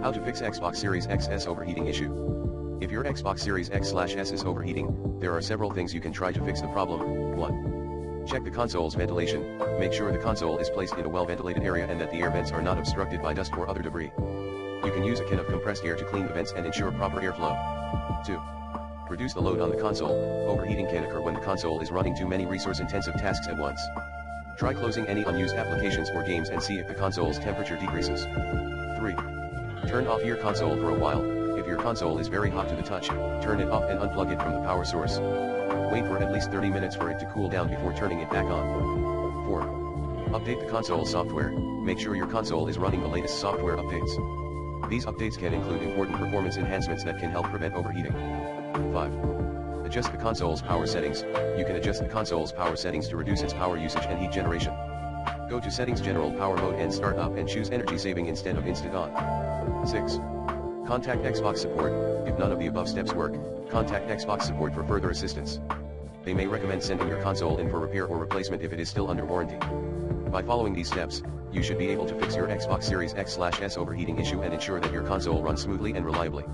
How to fix Xbox Series X's overheating issue. If your Xbox Series X/S is overheating, there are several things you can try to fix the problem. 1. Check the console's ventilation. Make sure the console is placed in a well-ventilated area and that the air vents are not obstructed by dust or other debris. You can use a can of compressed air to clean the vents and ensure proper airflow. 2. Reduce the load on the console. Overheating can occur when the console is running too many resource-intensive tasks at once. Try closing any unused applications or games and see if the console's temperature decreases. 3. Turn off your console for a while. If your console is very hot to the touch, turn it off and unplug it from the power source. Wait for at least 30 minutes for it to cool down before turning it back on. 4. Update the console software. Make sure your console is running the latest software updates. These updates can include important performance enhancements that can help prevent overheating. 5. Adjust the console's power settings. You can adjust the console's power settings to reduce its power usage and heat generation. Go to Settings General Power Mode and Start Up and choose Energy Saving instead of Instant On. 6. Contact Xbox Support. If none of the above steps work, contact Xbox Support for further assistance. They may recommend sending your console in for repair or replacement if it is still under warranty. By following these steps, you should be able to fix your Xbox Series X/S overheating issue and ensure that your console runs smoothly and reliably.